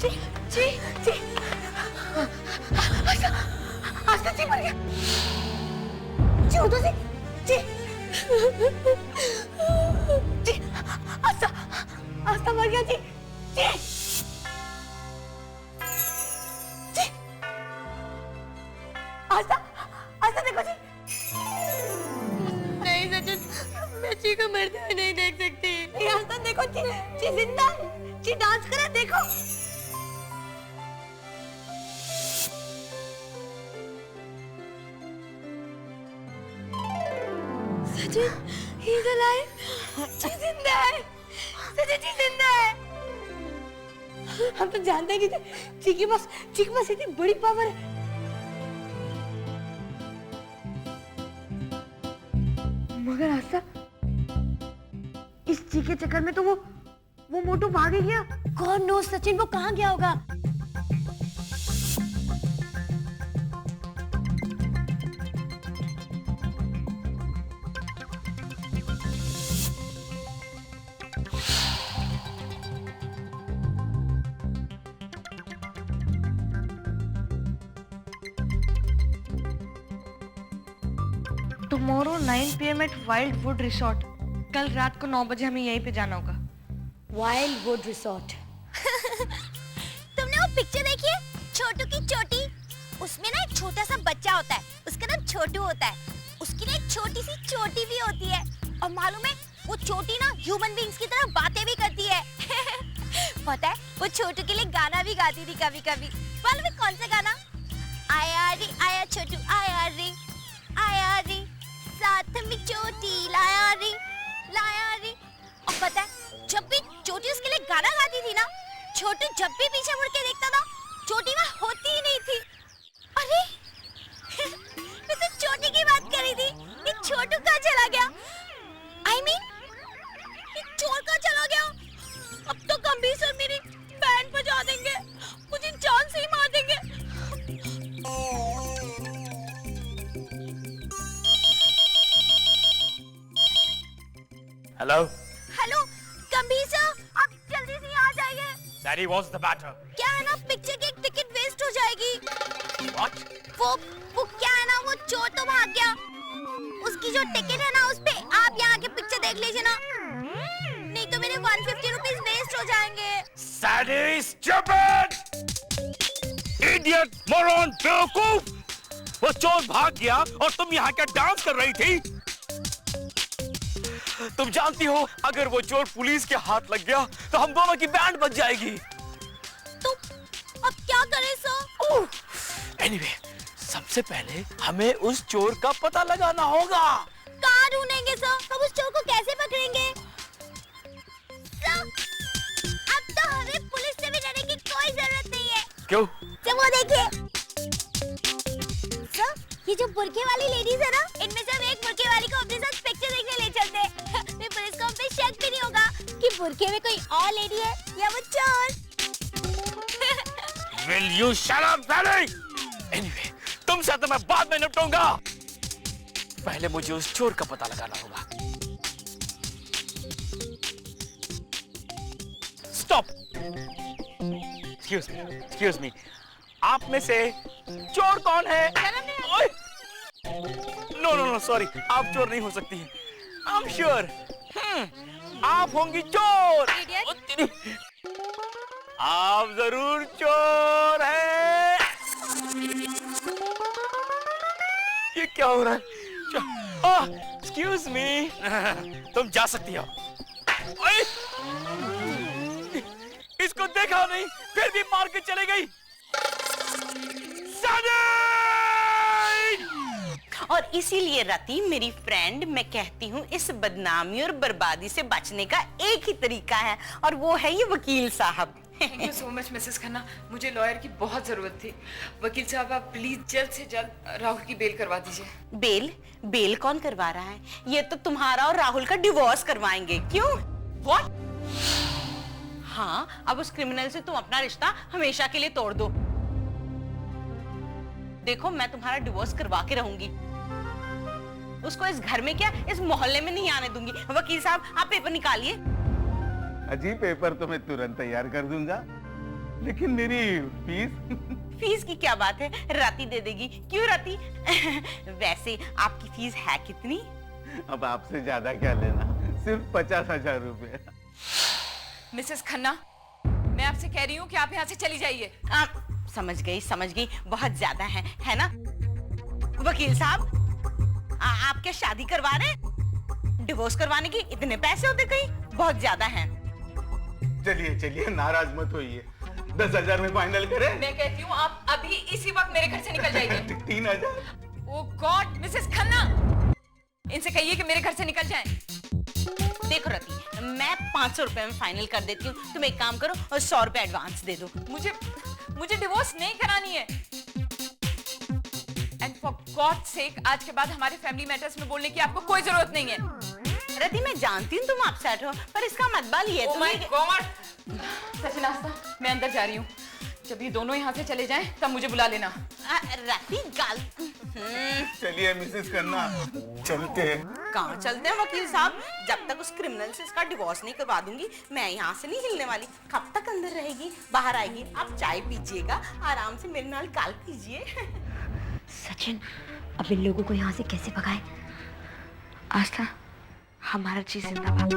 जी जी जी आस्था आस्था जी मर गया जी उधर से जी जी आस्था आस्था मर गया जी जी जी आस्था आस्था देखो जी नहीं सचिन मैं जी को मरते हुए नहीं देख सकती नहीं आस्था देखो जी जी जिंदा है जी डांस करे देखो सचिन he is alive जी जिंदा है सचिन जी जिंदा है हम तो जानते हैं कि जी के पास इतनी बड़ी पावर है मगर आस्था इस जी के चक्कर में तो वो मोटू भाग ही गया कौन नो सचिन वो कहाँ गया होगा tomorrow 9 PM at Wild Wood Resort. कल रात को 9 बजे हमें यहीं पे जाना होगा। वाइल्ड वुड रिसोर्ट तुमने वो पिक्चर देखी है छोटू की चोटी? उसमें ना एक छोटा सा बच्चा होता है, उसका नाम छोटू होता है। उसकी ना एक छोटी सी चोटी भी होती है और मालूम है वो चोटी ना ह्यूमन बीइंग्स की तरह बातें भी करती है। पता है वो छोटू के लिए गाना भी गाती थी कभी कभी। मालूम है कौन सा गाना? आया रे आया छोटू आया रे साथ में चोटी लाया रे। और पता है जब भी चोटी उसके लिए गाना गाती थी ना, छोटू जब भी पीछे मुड़ के देखता था चोटी वहाँ होती ही नहीं थी। अरे मैं तो चोटी की बात कर रही थी, ये छोटू कहाँ चला गया? I mean, ये चोर कहाँ चला गया? अब तो गंभीर सर मेरी बैंड बजा देंगे, मुझे जान से ही मार देंगे। हेलो गंभीर सर आप जल्दी से यहाँ आ जाइए। Daddy, what's the matter? क्या है ना पिक्चर की एक टिकट वेस्ट हो जाएगी। What? वो क्या है ना वो चोर तो भाग गया, उसकी जो टिकट है ना उस पे आप यहाँ के पिक्चर देख लीजिए ना, नहीं तो मेरे 150 रुपीस वेस्ट हो जाएंगे। Sadie, stupid! Idiot, moron, बेवकूफ! वो चोर भाग गया और तुम यहाँ क्या डांस कर रही थी? तुम जानती हो अगर वो चोर पुलिस के हाथ लग गया तो हम दोनों की बैंड बच जाएगी। तो अब क्या करें सर? Anyway, सबसे पहले हमें उस चोर का पता लगाना होगा। कहाँ ढूंढेंगे सर? हम उस चोर को कैसे पकड़ेंगे? सर, अब तो हमें पुलिस से भी डरने की कोई जरूरत नहीं है। क्यों? सर वो देखिए। सर ये जो बुर्के वाली लेडीज है ना, इनमें से हम एक बुर्के वाली को अपने साथ पिक्चर देखने ले चलते हैं। फिर पुलिस को हम पे शक भी नहीं होगा कि बुर्के में कोई और लेडी है या वो चोर। Will you shut up, Sadie? Anyway, तुमसे तो मैं बाद में निपटूंगा। पहले मुझे उस चोर का पता लगाना होगा। Stop! Excuse me. आप में से चोर कौन है? ओए! No, sorry. आप चोर नहीं हो सकती हैं। I'm sure. आप होंगी चोर। आप जरूर चोर हैं। ये क्या हो रहा है? Excuse me. तुम जा सकती हो। ओए! इसको देखा नहीं, फिर भी मार के चले गई। और इसीलिए रति मेरी फ्रेंड, मैं कहती हूँ इस बदनामी और बर्बादी से बचने का एक ही तरीका है और वो है ये वकील साहब। Thank you so much Mrs Khanna, मुझे लॉयर की बहुत जरूरत थी। वकील साहब आप प्लीज जल्द से जल्द राहुल की बेल करवा दीजिए। बेल कौन करवा रहा है? ये तो तुम्हारा और राहुल का डिवोर्स करवाएंगे। क्यों? What? हाँ, अब उस क्रिमिनल से तुम अपना रिश्ता हमेशा के लिए तोड़ दो। देखो मैं तुम्हारा डिवोर्स करवा के रहूंगी, उसको इस घर में क्या इस मोहल्ले में नहीं आने दूंगी। वकील साहब आप पेपर निकालिए। अजी पेपर तो मैं तुरंत तैयार कर दूंगा। लेकिन मेरी फीस? फीस की क्या बात है, राती दे देगी। क्यों राती? वैसे आपकी फीस है कितनी? अब आपसे ज्यादा क्या लेना, सिर्फ 50,000 रुपए। मिसेस खन्ना, मैं आपसे कह रही हूँ कि आप यहाँ से चली जाइए। समझ गई, बहुत ज्यादा है ना? वकील साहब, आप क्या शादी करवा रहे? डिवोर्स करवाने के इतने पैसे होते कहीं? बहुत ज्यादा हैं। चलिए नाराज मत होइए, 10,000 में फाइनल करें? मैं कहती हूँ आप अभी इसी वक्त मेरे घर से निकल जाइए। 3,000? ओह गॉड, मिसेस खन्ना, इनसे कहिए कि मेरे घर से निकल जाएं। देखो रति, मैं 500 रुपए में फाइनल कर देती हूँ। तुम एक काम करो और 100 रुपए एडवांस दे दो। मुझे डिवोर्स नहीं करानी है। एंड फॉर गॉड सेक, आज के बाद हमारे फैमिली मैटर्स में बोलने की आपको कोई जरूरत नहीं है। रति, मैं जानती हूँ तुम अपसेट हो, पर इसका मतलब ये oh my God! सच नाश्ता, मैं अंदर जा रही हूँ। जब ये दोनों यहाँ से चले जाएं, तब मुझे बुला लेना। रति गाल। चलिए मिसेस खन्ना, चलते हैं। कहाँ चलते हैं वकील साहब? जब तक उस क्रिमिनल से इसका डिवोर्स नहीं करवा दूंगी, मैं यहाँ से नहीं हिलने वाली। कब तक अंदर रहेगी, बाहर आएगी? आप चाय पीजिएगा, आराम से मेरे नाल काल कीजिए। सचिन, अब इन लोगों को यहाँ से कैसे भगाए? आस्था, हमारा चीज जिंदाबाद।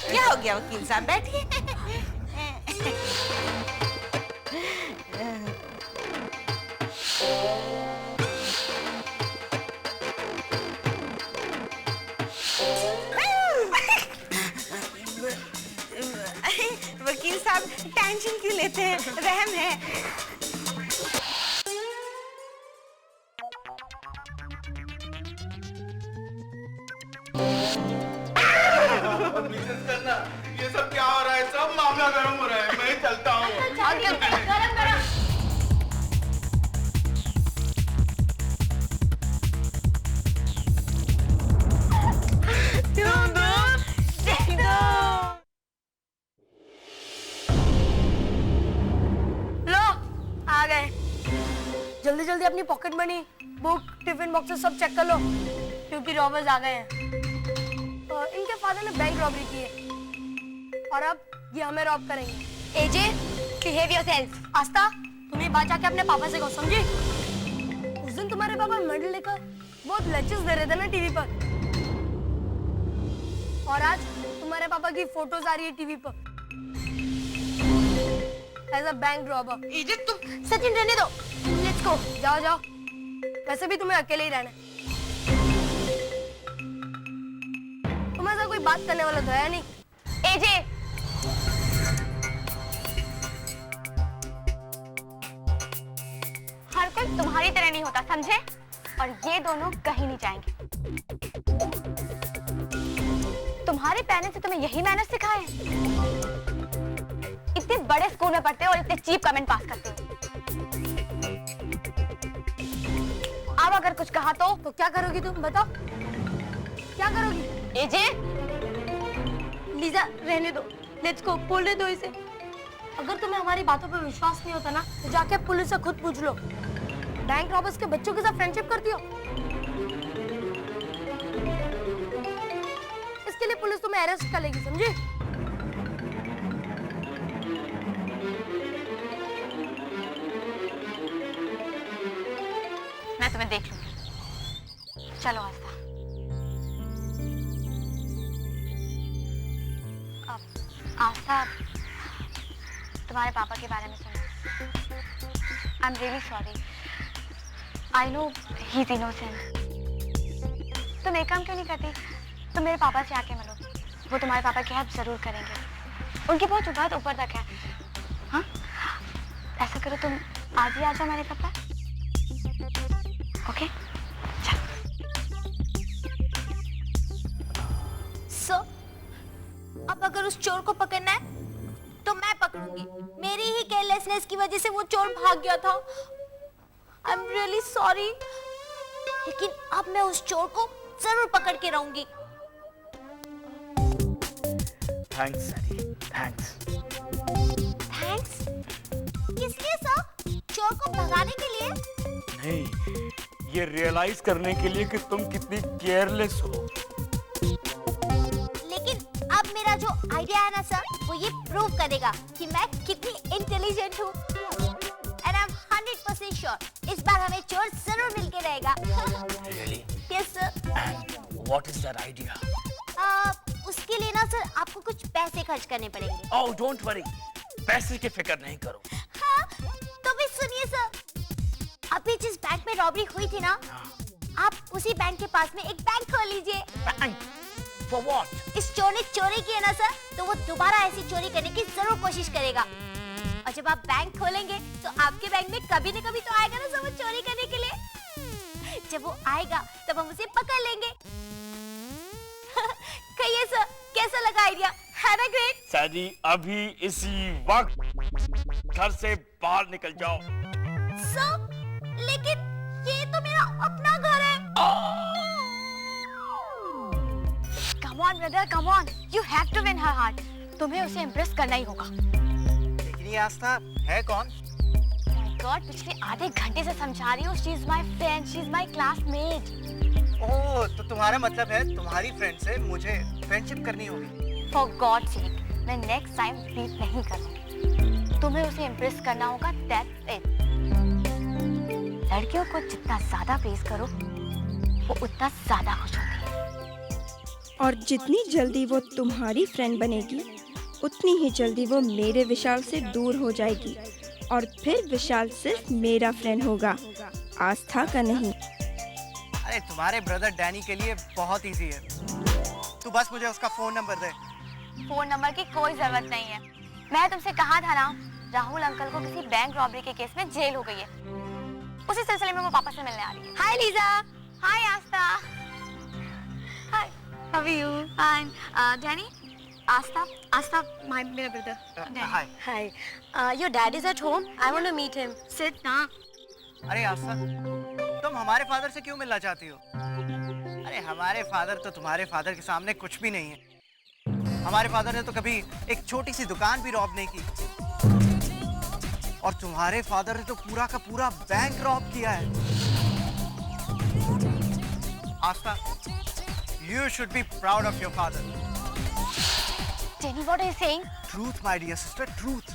क्या हो गया वकील साहब, बैठिए। वकील साहब टेंशन क्यों लेते हैं, रहम है। मिसेस खन्ना, ये सब क्या हो रहा है? सब मामला गर्म हो रहा है। मैं चलता हूँ। लो, आ गए। जल्दी जल्दी अपनी pocket money, book, tiffin boxes सब चेक कर लो, क्योंकि रॉबर्स आ गए हैं। इनके फादर ने बैंक रॉबरी की है और अब ये हमें रॉब करेंगे। एजे, बिहेव योरसेल्फ। आस्था, तुम ये बात जाके अपने पापा से कहो, समझी? उस दिन तुम्हारे पापा मेडल लेकर बहुत लेक्चर्स दे रहे थे ना टीवी पर, और आज तुम्हारे पापा की फोटोज आ रही है टीवी पर एज अ बैंक रॉबर। एजे तुम। सचिन, रहने दो, लेट्स गो। जाओ जाओ, वैसे भी तुम्हें अकेले ही रहना है। तुम ऐसा कोई बात करने वाला तो है नहीं। एजे, हर कोई तुम्हारी तरह नहीं होता, समझे? और ये दोनों कहीं नहीं जाएंगे। तुम्हारे पेरेंट्स ने तुम्हें यही मैनर्स सिखाए हैं? इतने बड़े स्कूल में पढ़ते हो और इतने चीप कमेंट पास करते हो। अब अगर कुछ कहा तो क्या करोगी तुम, बताओ? क्या करोगी? एजे, लीजा, रहने दो, लेट्स गो, बोलने दो इसे। अगर तुम्हें हमारी बातों पर विश्वास नहीं होता ना, तो जाके पुलिस से खुद पूछ लो। बैंक रॉबर्स के बच्चों के साथ फ्रेंडशिप करती हो? इसके लिए पुलिस तुम्हें अरेस्ट कर लेगी, समझी? मैं तुम्हें देख लूंगी। चलो आस्था। आस्था, तुम्हारे पापा के बारे में सुनो। I am really sorry. I know he is innocent. तुम एक काम क्यों नहीं करती? तुम मेरे पापा से आके मिलो, वो तुम्हारे पापा की हेल्प जरूर करेंगे। उनकी बहुत बात ऊपर तक है। हाँ, ऐसा करो, तुम आज ही आ जाओ मेरे पापा। ओके, चल। अब अगर उस चोर को पकड़ना है तो मैं पकड़ूंगी। मेरी ही केयरलेसनेस की वजह से वो चोर भाग गया था। I am really sorry. ये लेकिन अब मैं उस चोर को जरूर पकड़ के रहूंगी। Thanks सैडी, thanks. थैंक्स? किस लिए सर? चोर को भगाने के लिए? नहीं, ये रियलाइज करने के लिए कि तुम कितनी केयरलेस हो। लेकिन अब मेरा जो आइडिया है ना सर, वो ये प्रूव करेगा कि मैं कितनी इंटेलिजेंट हूँ। And I'm 100% sure इस बार हमें चोर जरूर मिलके रहेगा। Really? Yes sir. And what is that idea? उसके लिए ना सर आपको कुछ पैसे खर्च करने पड़ेंगे। Oh, don't worry. पैसे की फिक्र नहीं करो। हाँ, तो भी सुनिए सर, अभी जिस बैंक में रॉबरी हुई थी ना, आप उसी बैंक के पास में एक बैंक खोल लीजिए। बैंक? For what? इस चोर ने चोरी की है ना सर, तो वो दोबारा ऐसी चोरी करने की जरूर कोशिश करेगा। और जब आप बैंक खोलेंगे तो आपके बैंक में कभी न कभी तो आएगा ना सर वो चोरी करने के लिए। जब वो आएगा तब हम उसे पकड़ लेंगे। कहिए सर, कैसा लगा आइडिया? है ना ग्रेट? सैडी, अभी इसी वक्त घर से बाहर निकल जाओ। सर, लेकिन ये तो मेरा अपना घर है। Come on brother, come on. You have to win her heart. तुम्हें उसे इम्प्रेस करना ही होगा। लेकिन ये आस्था है कौन? My God, पिछले आधे घंटे से समझा रही हूँ। She is my friend, she is my classmate. ओह, तो तुम्हारा मतलब है तुम्हारी फ्रेंड से मुझे फ्रेंडशिप करनी होगी। For God's sake, मैं next time repeat नहीं करूँगी। तुम्हें उसे इम्प्रेस करना होगा, that's it. लड़कियों को जितना ज्यादा प्रेज करो, वो उतना ज्यादा खुश होती है। और जितनी जल्दी वो तुम्हारी फ्रेंड बनेगी, उतनी ही जल्दी वो मेरे विशाल से दूर हो जाएगी और फिर विशाल सिर्फ मेरा फ्रेंड होगा, आस्था का नहीं। अरे तुम्हारे ब्रदर डैनी के लिए बहुत इजी है, तू बस मुझे उसका फोन नंबर दे। फोन नंबर की कोई जरूरत नहीं है। मैं तुमसे कहा था ना, राहुल अंकल को किसी बैंक रॉबरी के केस में जेल हो गई है। उसी सिलसिले में वो पापा से मिलने आ रही है। Hi Lisa, hi Aastha, hi, how are you? Fine. Danny, Aastha, मेरा brother. Hi. Hi, your dad is at home, I want to meet him. Sit ना। अरे आस्था, तुम हमारे फादर से क्यों मिलना चाहती हो? अरे हमारे फादर तो तुम्हारे फादर के सामने कुछ भी नहीं है। हमारे फादर ने तो कभी एक छोटी सी दुकान भी रॉब नहीं की, और तुम्हारे फादर ने तो पूरा का पूरा बैंक रॉब किया है। आस्था, you should be proud of your father. Jenny, what are you saying? Truth, my dear sister, truth.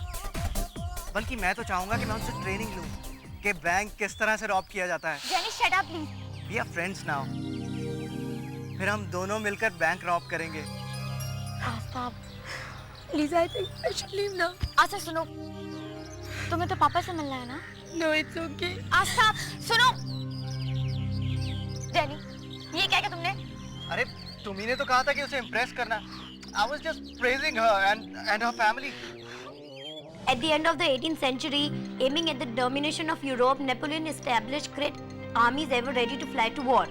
बल्कि मैं तो चाहूंगा कि मैं उनसे ट्रेनिंग लूं कि बैंक किस तरह से रॉब किया जाता है। Jenny, shut up, please. We are friends now. फिर हम दोनों मिलकर बैंक रॉब करेंगे। Aastha, Lisa, I think I should leave now. Aastha सुनो, तुम्हें तो पापा से मिलना है ना? No, it's okay. आस्था, सुनो। डैनी, ये क्या तुमने? अरे तुम्ही ने तो कहा था कि उसे इम्प्रेस करना। I was just praising her and her family. At the end of the 18th century, aiming at the domination of Europe, Napoleon established great armies ever ready to fly to war.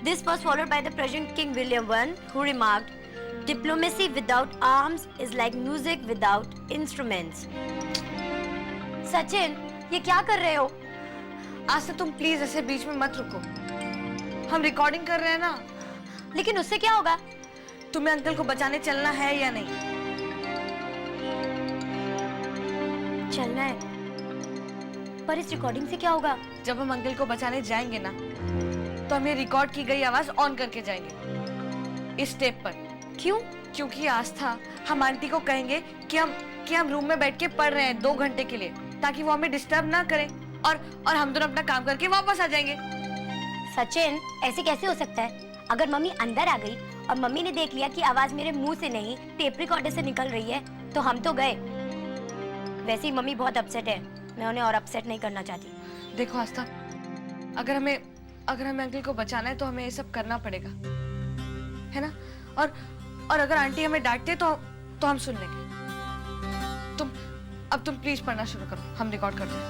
This was followed by the Prussian King William I, who remarked, "Diplomacy without arms is like music without instruments." Sachin, ये क्या कर रहे हो? आज से तुम please ऐसे बीच में मत रुको। हम रिकॉर्डिंग कर रहे हैं ना। लेकिन उससे क्या होगा? तुम्हें अंकल को बचाने चलना है या नहीं? चलना है, पर इस रिकॉर्डिंग से क्या होगा? जब हम अंकल को बचाने जाएंगे ना, तो हम ये रिकॉर्ड की गई आवाज ऑन करके जाएंगे इस टेप पर। क्यों? क्योंकि आस्था, हम आंटी को कहेंगे कि हम रूम में बैठ के पढ़ रहे हैं 2 घंटे के लिए, ताकि वो हमें डिस्टर्ब ना करें, और हम दोनों अपना काम करके वापस आ जाएंगे। सचिन, ऐसे कैसे हो सकता है? अगर मम्मी अंदर आ गई और मम्मी ने देख लिया कि आवाज मेरे मुंह से नहीं टेप रिकॉर्डर से निकल रही है, तो हम तो गए। वैसे ही मम्मी बहुत अपसेट है, मैं उन्हें और अपसेट नहीं करना चाहती। देखो आस्था, अगर हमें अंकल को बचाना है तो हमें ये सब करना पड़ेगा, है ना? और अगर आंटी हमें डांटते तो हम सुन लेंगे। अब तुम प्लीज पढ़ना शुरू करो, हम रिकॉर्ड करते हैं।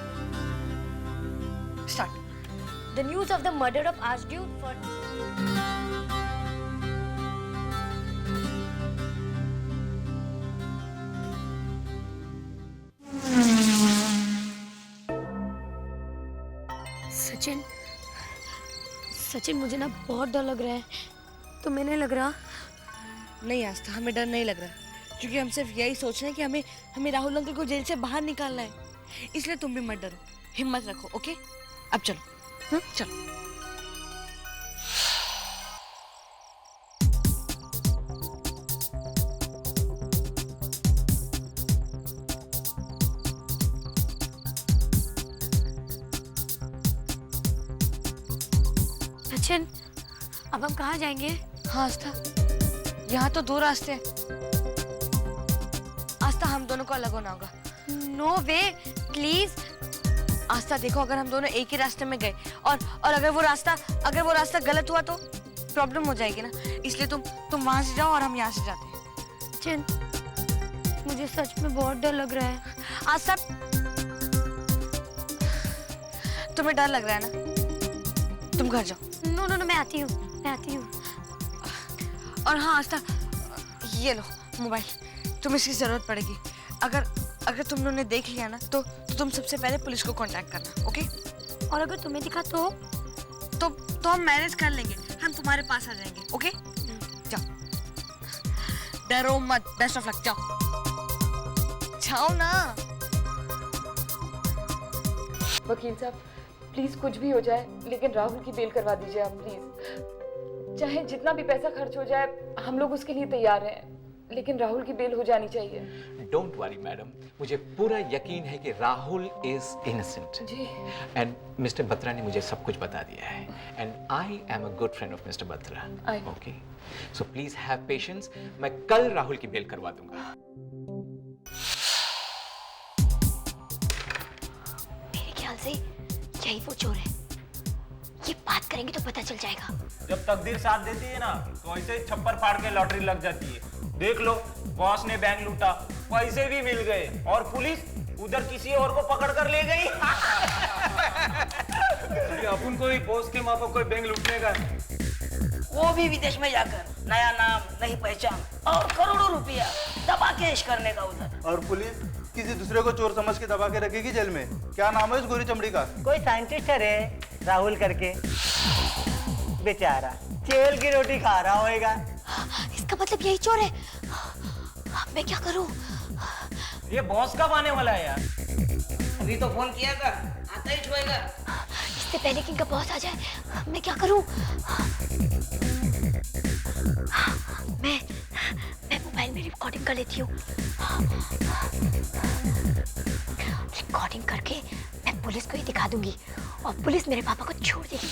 Start. The news of the murder of Archduke for Sachin मुझे ना बहुत डर लग रहा है, तुम्हें नहीं लग रहा? नहीं आस्था, हमें डर नहीं लग रहा, क्योंकि हम सिर्फ यही सोच रहे हैं कि हमें राहुल अंकल को जेल से बाहर निकालना है। इसलिए तुम भी मत डरो, हिम्मत रखो, ओके? अब चलो, चलो। सचिन, अब हम कहाँ जाएंगे? हाँ आस्था, यहाँ तो 2 रास्ते हैं। आस्था, हम दोनों को अलग होना होगा। No way, please. आस्था देखो, अगर हम दोनों एक ही रास्ते में गए और अगर वो रास्ता गलत हुआ तो प्रॉब्लम हो जाएगी ना। इसलिए तुम वहां से जाओ और हम यहाँ से जाते हैं। सचिन, मुझे सच में बहुत डर लग रहा है। आस्था, तुम्हें डर लग रहा है ना? तुम घर जाओ। नो नो नो, मैं आती हूँ। और हाँ आस्था, ये लो मोबाइल, तुम्हें इसकी जरूरत पड़ेगी। अगर तुम लोगों ने देख लिया ना तो तुम सबसे पहले पुलिस को कांटेक्ट करना, ओके? और अगर तुम्हें दिखा तो हम मैनेज कर लेंगे, हम तुम्हारे पास आ जाएंगे, ओके? जाओ, डरो मत। बेस्ट ऑफ लक, जाओ ना। वकील साहब, प्लीज कुछ भी हो जाए लेकिन राहुल की बेल करवा दीजिए आप, प्लीज। चाहे जितना भी पैसा खर्च हो जाए, हम लोग उसके लिए तैयार हैं, लेकिन राहुल की बेल हो जानी चाहिए। डोंट वरी मैडम, मुझे पूरा यकीन है कि राहुल इज इनोसेंट। जी। एंड मिस्टर बत्रा ने मुझे सब कुछ बता दिया है, and I am a good friend of mister Batra. Okay, so please have patience. मैं कल राहुल की बेल करवा दूंगा। मेरे ख्याल से यही वो चोर है। ये बात करेंगे तो पता चल जाएगा। जब तकदीर साथ देती है ना तो ऐसे ही छप्पर फाड़ के लॉटरी लग जाती है। देख लो, बॉस ने बैंक लूटा, पैसे भी मिल गए और पुलिस उधर किसी और को पकड़ कर ले गई। अपन कोई बॉस के माँ को कोई बैंक लूटने का, वो भी विदेश में जाकर नया नाम, नई पहचान और करोड़ों रुपया दबा के ऐश करने का उधर। और पुलिस किसी दूसरे को चोर समझ के दबा के रखेगी जेल में। क्या नाम है उस गोरी चमड़ी का? कोई साइंटिस्ट है रे, राहुल करके। बेचारा जेल की रोटी खा रहा होएगा। इसका मतलब यही चोर है। मैं क्या करूं? ये बॉस कब आने वाला है यार? अभी तो फोन किया था, आता ही छुएगा। इससे पहले कि इनका बॉस आ जाए, मैं क्या करूं? मैं मोबाइल में रिकॉर्डिंग कर लेती हूँ। रिकॉर्डिंग करके मैं पुलिस को ही दिखा दूंगी और पुलिस मेरे पापा को छोड़ देगी।